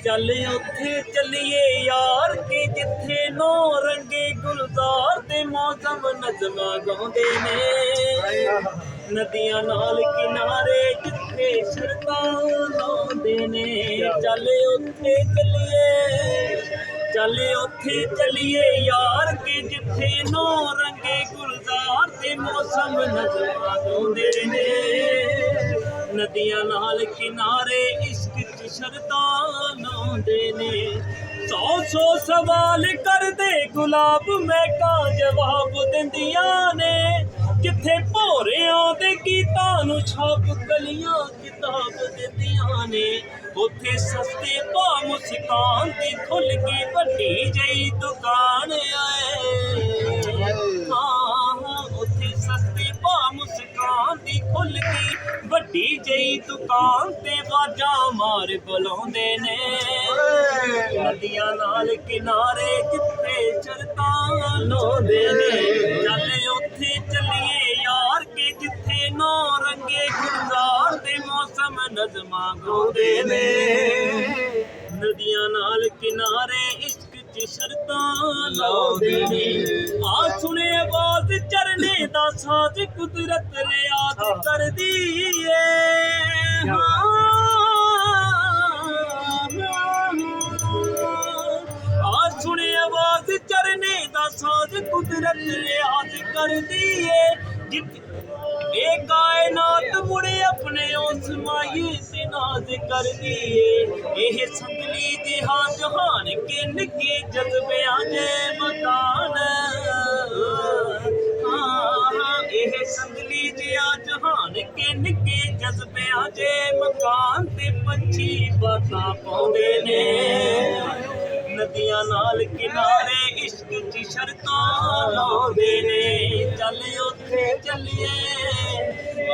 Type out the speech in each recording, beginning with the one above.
ਚੱਲ ਉੱਥੇ ਚੱਲੀਏ ਯਾਰ ਕਿ ਜਿੱਥੇ ਨੋ ਰੰਗੇ ਗੁਲਜ਼ਾਰ ਤੇ ਮੌਸਮ ਨਜ਼ਮਾਂ ਗਾਉਂਦੇ ਨੇ। ਨਦੀਆਂ ਨਾਲ ਕਿਨਾਰੇ ਜਿੱਥੇ ਸ਼ਰਤਾਂ ਲਾਉਂਦੇ ਨੇ। ਚੱਲ ਉੱਥੇ ਚੱਲੀਏ, ਚੱਲ ਉੱਥੇ ਚੱਲੀਏ ਯਾਰ ਕਿ ਜਿੱਥੇ ਨੋ ਰੰਗੇ ਗੁਲਜ਼ਾਰ ਤੇ ਮੌਸਮ ਨਜ਼ਮਾਂ ਗਾਉਂਦੇ ਨੇ। ਨਦੀਆਂ ਨਾਲ ਕਿਨਾਰੇ ਇਸ਼ਕ ਚ ਸ਼ਰਤਾਂ ਲਾਉਂਦੇ ਨੇ। ਸੌ ਸਵਾਲ ਕਰਦੇ ਗੁਲਾਬ ਮਹਿਕਾਂ ਜਵਾਬ ਦਿੰਦੀਆਂ ਨੇ। ਜਿੱਥੇ ਭੋਰਿਆਂ ਦੇ ਗੀਤਾਂ ਨੂੰ ਛਾਪ ਕਲੀਆਂ ਕਿਤਾਬ ਦਿੰਦੀਆਂ ਨੇ। ਉੱਥੇ ਸਸਤੇ ਭਾਅ ਮੁਸਕਾਨ ਦੀ ਖੁੱਲ ਕੇ ਵੱਡੀ ਜਿਹੀ ਦੁਕਾਨ ਆਏ। ਉੱਥੇ ਸਸਤੇ ਭਾਅ ਮੁਸਕਾਨ ਦੀ ਖੁੱਲ ਕੇ ਵੱਡੀ ਜਿਹੀ ਦੁਕਾਨ ਤੇ ਵਾਜਾਂ ਮਾਰ ਬੁਲਾਉਂਦੇ ਨੇ। ਨਦੀਆਂ ਨਾਲ ਕਿਨਾਰੇ ਜਿੱਥੇ ਸ਼ਰਤਾਂ ਲਾਉਂਦੇ ਨੇ। ਚੱਲ ਉੱਥੇ ਚੱਲੀਏ ਯਾਰ ਕਿ ਜਿੱਥੇ ਨੋ ਰੰਗੇ ਗੁਲਜ਼ਾਰ ਤੇ ਮੌਸਮ ਨਜ਼ਮਾਂ ਗਾਉਂਦੇ ਨੇ। ਨਦੀਆਂ ਨਾਲ ਕਿਨਾਰੇ ਇਸ਼ਕ ਚ ਸ਼ਰਤਾਂ ਲਾਉਂਦੇ ਨੇ। ਆ ਸੁਣੇ ਆਵਾਜ਼ ਝਰਨੇ ਦਾ ਸਾਜ਼ ਕੁਦਰਤ ਰਿਆਜ਼ ਕਰਦੀ ਏ। ਆ ਸੁਣੇ ਆਵਾਜ਼ ਝਰਨੇ ਦਾ ਸਾਜ਼ ਕੁਦਰਤ ਰਿਆਜ਼ ਕਰਦੀ ਏ। ਇਹ ਕਾਇਨਾਤ ਮੁੜੇ ਆਪਣੇ ਉਸ ਮਾਏ ਤੇ ਨਾਜ਼ ਕਰਦੀ ਏ। ਇਹ ਸੰਦਲੀ ਜਿਹਾ ਜਹਾਨ ਕੇ ਨਿੱਕੇ ਜਜ਼ਬਿਆਂ ਦੇ ਮਕਾਨ। ਇਹ ਸੰਦਲੀ ਜਿਹਾ ਜਹਾਨ ਕੇ ਨਿੱਕੇ ਜਜ਼ਬਿਆਂ ਦੇ ਮਕਾਨ ਤੇ ਪੰਛੀ ਬਾਤਾਂ ਪਾਉਂਦੇ ਨੇ। ਨਦੀਆਂ ਨਾਲ ਕਿਨਾਰੇ ਇਸ਼ਕ ਚ ਸ਼ਰਤਾਂ ਲਾਉਂਦੇ ਨੇ। ਚੱਲ ਉੱਥੇ ਚੱਲੀਏ,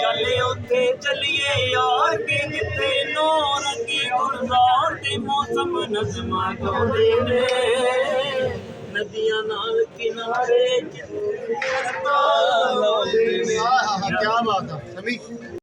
ਚੱਲ ਉੱਥੇ ਚੱਲੀਏ ਯਾਰ ਕਿ ਜਿੱਥੇ ਨੋ ਰੰਗੇ ਗੁਲਜ਼ਾਰ ਤੇ ਮੌਸਮ ਨਜ਼ਮਾਂ ਗਾਉਂਦੇ ਨੇ। ਨਦੀਆਂ ਨਾਲ ਕਿਨਾਰੇ ਜਿੱਥੇ ਸ਼ਰਤਾਂ ਲਾਉਂਦੇ ਨੇ। ਕੀ ਬਾਤ ਹੈ।